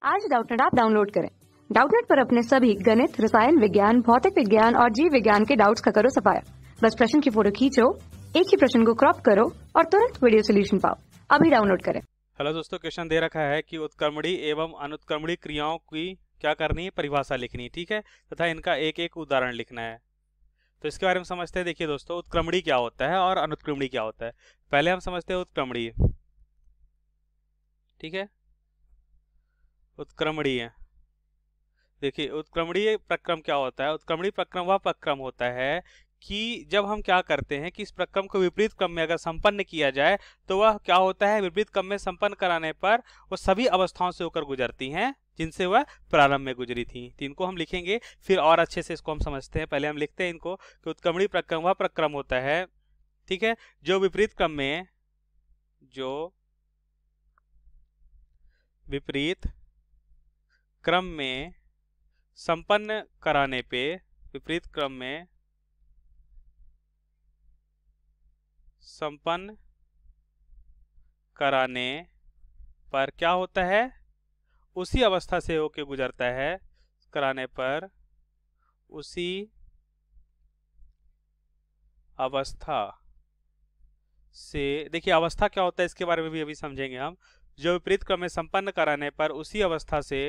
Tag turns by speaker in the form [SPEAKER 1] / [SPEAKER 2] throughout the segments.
[SPEAKER 1] आज Doubtnut app download करें। Doubtnut पर अपने सभी गणित, रसायन विज्ञान, भौतिक विज्ञान और जीव विज्ञान के डाउट्स का करो सफाया। बस प्रश्न की फोटो खींचो, एक ही प्रश्न को क्रॉप करो और तुरंत वीडियो सोल्यूशन पाओ। अभी डाउनलोड करें।
[SPEAKER 2] हेलो दोस्तों, क्वेश्चन दे रखा है कि उत्क्रमणी एवं अनुत्क्रमणी क्रियाओं की क्या करनी है, परिभाषा लिखनी है, ठीक है, तथा इनका एक एक उदाहरण लिखना है। तो इसके बारे में समझते हैं। देखिए दोस्तों, उत्क्रमणी क्या होता है और अनुत्क्रमणी क्या होता है। पहले हम समझते हैं उत्क्रमणी, ठीक है। उत्क्रमणीय, देखिए उत्क्रमणीय प्रक्रम क्या होता है। उत्क्रमणीय प्रक्रम वह प्रक्रम होता है कि जब हम क्या करते हैं कि इस प्रक्रम को विपरीत क्रम में अगर संपन्न किया जाए तो वह क्या होता है, विपरीत क्रम में संपन्न कराने पर वो सभी अवस्थाओं से होकर गुजरती हैं जिनसे वह प्रारंभ में गुजरी थी। तो इनको हम लिखेंगे, फिर और अच्छे से इसको हम समझते हैं। पहले हम लिखते हैं इनको कि उत्क्रमणीय प्रक्रम वह प्रक्रम होता है, ठीक है, जो विपरीत क्रम में संपन्न कराने पे, विपरीत क्रम में संपन्न कराने पर क्या होता है, उसी अवस्था से होके गुजरता है, कराने पर उसी अवस्था से, देखिए अवस्था क्या होता है इसके बारे में भी अभी समझेंगे हम। जो विपरीत क्रम में संपन्न कराने पर उसी अवस्था से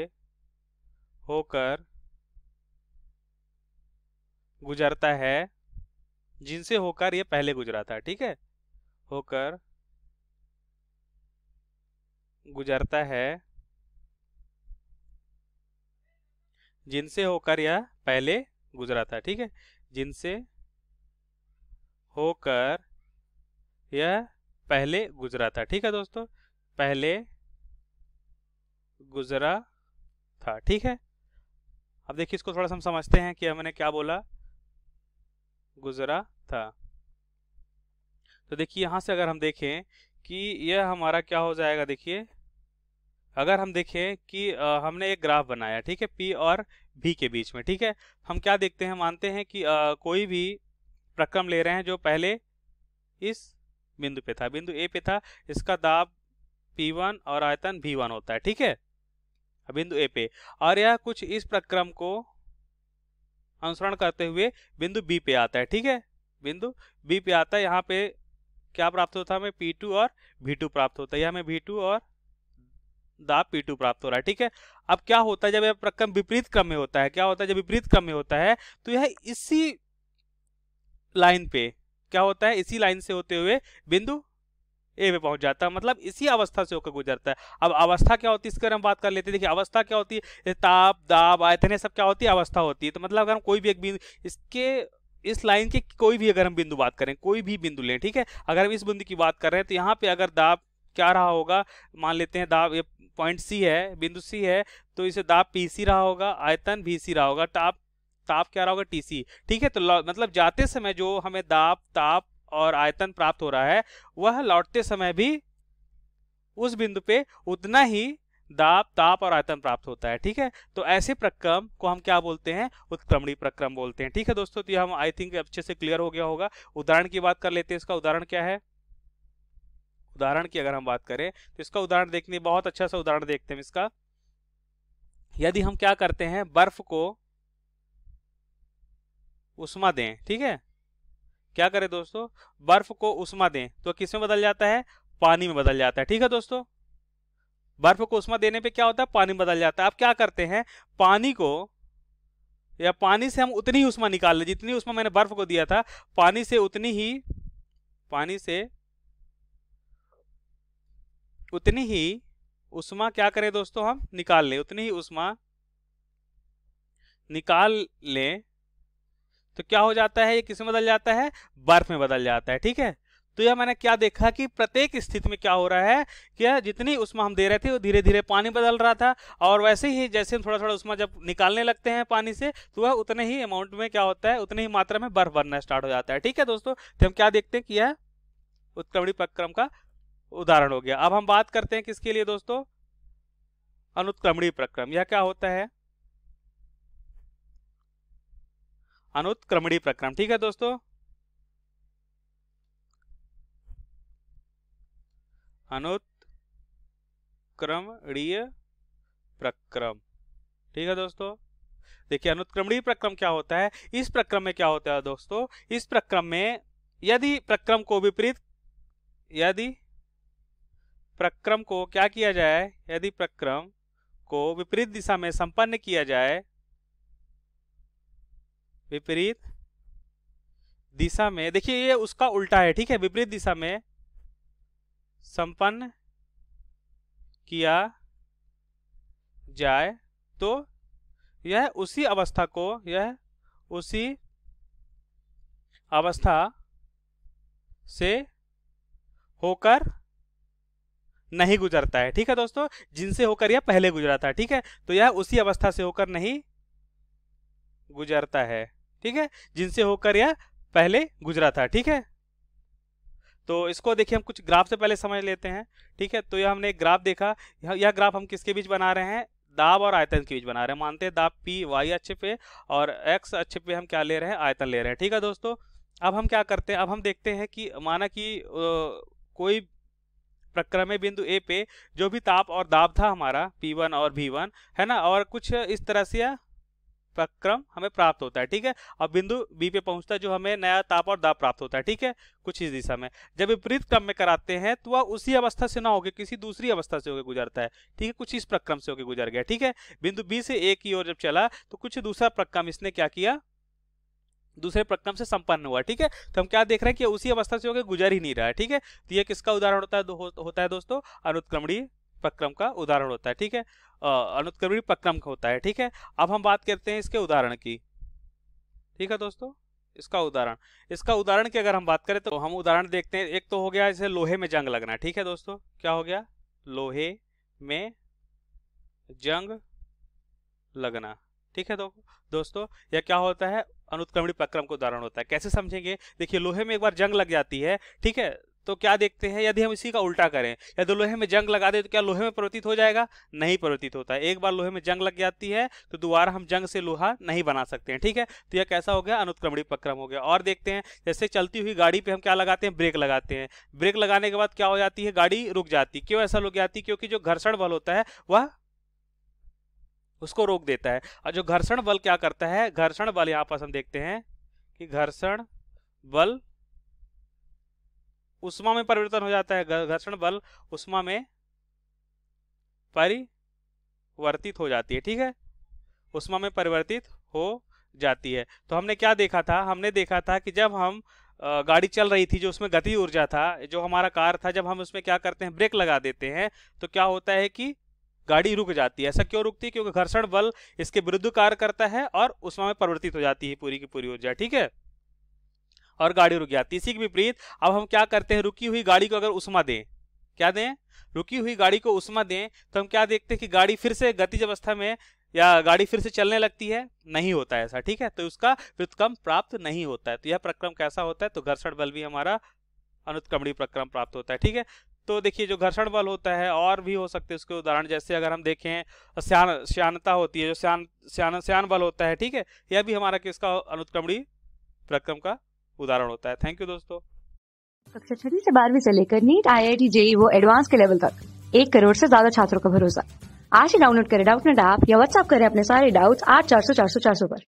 [SPEAKER 2] होकर गुजरता है जिनसे होकर ये पहले गुजरा था, ठीक है, होकर गुजरता है जिनसे होकर यह पहले गुजरा था, ठीक है, जिनसे होकर यह पहले गुजरा था, ठीक है दोस्तों, पहले गुजरा था, ठीक है। अब देखिए इसको थोड़ा सा हम समझते हैं कि हमने क्या बोला, गुजरा था। तो देखिए यहां से अगर हम देखें कि यह हमारा क्या हो जाएगा, देखिए अगर हम देखें कि हमने एक ग्राफ बनाया, ठीक है, P और V के बीच में, ठीक है, हम क्या देखते हैं, मानते हैं कि कोई भी प्रक्रम ले रहे हैं जो पहले इस बिंदु पे था, बिंदु A पे था, इसका दाब P1 और आयतन V1 होता है, ठीक है, बिंदु A पे, और यह कुछ इस प्रक्रम को अनुसरण करते हुए बिंदु B पे आता है, ठीक है, बिंदु B पे आता है। यहाँ पे क्या प्राप्त होता है, हमें P2 और V2 प्राप्त होता है, यह हमें V2 और दाब P2 प्राप्त हो रहा है, ठीक है। अब क्या होता है जब यह प्रक्रम विपरीत क्रम में होता है, क्या होता है जब विपरीत क्रम में होता है तो यह इसी लाइन पे क्या होता है, इसी लाइन से होते हुए बिंदु ए पे पहुंच जाता है, मतलब इसी अवस्था से होकर गुजरता है। अब अवस्था क्या होती है इसके बारे में बात कर लेते हैं। देखिए अवस्था क्या होती है, ताप, दाब, आयतन, सब क्या होती है, अवस्था होती है। तो मतलब अगर हम कोई भी एक बिंदु इसके इस लाइन के कोई भी अगर हम बिंदु बात करें, कोई भी बिंदु लें, ठीक है, अगर हम इस बिंदु की बात कर रहे हैं तो यहाँ पे अगर दाब क्या रहा होगा, मान लेते हैं दाब, ये पॉइंट सी है, बिंदु सी है, तो इसे दाब पीसी रहा होगा, आयतन VC रहा होगा, ताप क्या रहा होगा, TC, ठीक है। तो मतलब जाते समय जो हमें दाब, ताप और आयतन प्राप्त हो रहा है वह लौटते समय भी उस बिंदु पे उतना ही दाब, ताप और आयतन प्राप्त होता है, ठीक है। तो ऐसे प्रक्रम को हम क्या बोलते हैं, उत्क्रमणीय प्रक्रम बोलते हैं, ठीक है दोस्तों। तो ये हम आई थिंक अच्छे से क्लियर हो गया होगा। उदाहरण की बात कर लेते हैं। इसका उदाहरण क्या है, उदाहरण की अगर हम बात करें तो इसका उदाहरण देखने, बहुत अच्छा सा उदाहरण देखते हैं इसका। यदि हम क्या करते हैं, बर्फ को उष्मा दें, ठीक है, क्या करें दोस्तों, बर्फ को उष्मा दें तो किस में बदल जाता है, पानी में बदल जाता है, ठीक है दोस्तों। बर्फ को उष्मा देने पे क्या होता है, पानी में बदल जाता है। अब क्या करते हैं, पानी को या पानी से हम उतनी ही उष्मा निकाल लें, जितनी उष्मा मैंने बर्फ को दिया था, पानी से उतनी ही उष्मा क्या करें दोस्तों, हम निकाल लें, उतनी ही उष्मा निकाल लें तो क्या हो जाता है, ये किस में बदल जाता है, बर्फ में बदल जाता है, ठीक है। तो यह मैंने क्या देखा कि प्रत्येक स्थिति में क्या हो रहा है कि जितनी उष्मा हम दे रहे थे वो धीरे धीरे पानी बदल रहा था, और वैसे ही जैसे हम थोड़ा थोड़ा उष्मा जब निकालने लगते हैं पानी से तो वह उतने ही अमाउंट में क्या होता है, उतनी ही मात्रा में बर्फ बनना स्टार्ट हो जाता है, ठीक है दोस्तों। तो हम क्या देखते हैं कि यह उत्क्रमणीय प्रक्रम का उदाहरण हो गया। अब हम बात करते हैं किसके लिए दोस्तों, अनुत्क्रमणीय प्रक्रम। यह क्या होता है, अनुत्क्रमणीय प्रक्रम, ठीक है दोस्तों। अनुत्क्रमणीय प्रक्रम। ठीक है दोस्तों, देखिए अनुत्क्रमणीय प्रक्रम क्या होता है। इस प्रक्रम में क्या होता है दोस्तों, इस प्रक्रम में यदि प्रक्रम को क्या किया जाए, यदि प्रक्रम को विपरीत दिशा में संपन्न किया जाए, विपरीत दिशा में, देखिए ये उसका उल्टा है, ठीक है, विपरीत दिशा में संपन्न किया जाए तो यह उसी अवस्था से होकर नहीं गुजरता है। ठीक है दोस्तों, जिनसे होकर यह पहले गुजरा था। ठीक है, तो यह उसी अवस्था से होकर नहीं गुजरता है। ठीक है, जिनसे होकर यह पहले गुजरा था। ठीक है, तो इसको देखिए हम कुछ ग्राफ से पहले समझ लेते हैं। ठीक है, तो यह हमने एक ग्राफ देखा, यह ग्राफ हम किसके बीच बना रहे हैं, दाब और आयतन के बीच बना रहे हैं। मानते हैं दाब P y अक्ष पे और x अक्ष पे हम क्या ले रहे हैं, आयतन ले रहे हैं। ठीक है दोस्तों, अब हम क्या करते हैं, अब हम देखते हैं कि माना कि कोई प्रक्रम बिंदु A पे जो भी ताप और दाब था हमारा P1 और V1 है ना, और कुछ इस तरह से प्रक्रम हमें प्राप्त होता है। ठीक है, अब बिंदु B पे पहुंचता है जो हमें नया ताप और दाब प्राप्त होता है। ठीक है, कुछ इस दिशा में। जब विपरीत क्रम में कराते हैं तो वह उसी अवस्था से ना होकर किसी दूसरी अवस्था से होकर गुजरता है। ठीक है, कुछ इस प्रक्रम से होकर गुजर गया। ठीक है, बिंदु B से A की ओर जब चला तो कुछ दूसरा प्रक्रम इसने क्या किया, दूसरे प्रक्रम से संपन्न हुआ। ठीक है, तो हम क्या देख रहे हैं कि उसी अवस्था से होकर गुजर ही नहीं रहा है। ठीक है, तो यह किसका उदाहरण होता है दोस्तों, अनुत्क्रमणीय प्रक्रम का उदाहरण होता है। ठीक है, अनुत्क्रमणीय प्रक्रम का होता है। ठीक है, अब हम बात करते हैं इसके उदाहरण की। ठीक है दोस्तों, इसका उदाहरण की अगर हम बात करें तो हम उदाहरण देखते हैं। एक तो हो गया जैसे लोहे में जंग लगना। ठीक है दोस्तों, क्या हो गया, लोहे में जंग लगना। ठीक है दोस्तों, यह क्या होता है, अनुत्क्रमणीय प्रक्रम का उदाहरण होता है। कैसे समझेंगे, देखिए लोहे में एक बार जंग लग जाती है। ठीक है, तो क्या देखते हैं, यदि हम इसी का उल्टा करें, यदि लोहे में जंग लगा दे तो क्या लोहे में परिवर्तित हो जाएगा, नहीं परिवर्तित होता है। एक बार लोहे में जंग लग जाती है तो दोबारा हम जंग से लोहा नहीं बना सकते हैं। ठीक है, तो यह कैसा हो गया, अनुत्क्रमणीय प्रक्रम हो गया। और देखते हैं जैसे चलती हुई गाड़ी पे हम क्या लगाते हैं, ब्रेक लगाते हैं। ब्रेक लगाने के बाद क्या हो जाती है, गाड़ी रुक जाती है। क्यों ऐसा रुक जाती है, क्योंकि जो घर्षण बल होता है वह उसको रोक देता है। और जो घर्षण बल क्या करता है, घर्षण बल यहां पर हम देखते हैं कि घर्षण बल उष्मा में परिवर्तन हो जाता है। घर्षण बल उष्मा में परिवर्तित हो जाती है। ठीक है, उष्मा में परिवर्तित हो जाती है। तो हमने क्या देखा था, हमने देखा था कि जब हम गाड़ी चल रही थी, जो उसमें गति ऊर्जा था, जो हमारा कार था, जब हम उसमें क्या करते हैं, ब्रेक लगा देते हैं तो क्या होता है कि गाड़ी रुक जाती है। ऐसा क्यों रुकती है, क्योंकि घर्षण बल इसके विरुद्ध कार्य करता है और उष्मा में परिवर्तित हो जाती है पूरी की पूरी ऊर्जा। ठीक है, और गाड़ी रुक जाती है। इसी के विपरीत अब हम क्या करते हैं, रुकी हुई गाड़ी को अगर उष्मा दें, क्या दें, रुकी हुई गाड़ी को उष्मा दें तो हम क्या देखते हैं कि गाड़ी फिर से गतिज अवस्था में या गाड़ी फिर से चलने लगती है, नहीं होता है ऐसा। ठीक है, तो उसका व्युत्क्रम प्राप्त नहीं होता है। तो यह प्रक्रम कैसा होता है, तो घर्षण बल भी हमारा अनुत्क्रमणीय प्रक्रम प्राप्त होता है। ठीक है, तो देखिए जो घर्षण बल होता है और भी हो सकते हैं उसके उदाहरण, जैसे अगर हम देखें श्यानता होती है, जो श्यान बल होता है। ठीक है, यह भी हमारा किसका, अनुत्क्रमणीय प्रक्रम का उदाहरण होता है। थैंक यू दोस्तों।
[SPEAKER 1] कक्षा 6 से 12वीं से लेकर नीट, IIT, JEE वो एडवांस के लेवल तक 1 करोड़ से ज्यादा छात्रों का भरोसा। आज ही डाउनलोड करें डाउटनेट ऐप या व्हाट्सएप करें अपने सारे डाउट्स 8400 400 400 पर।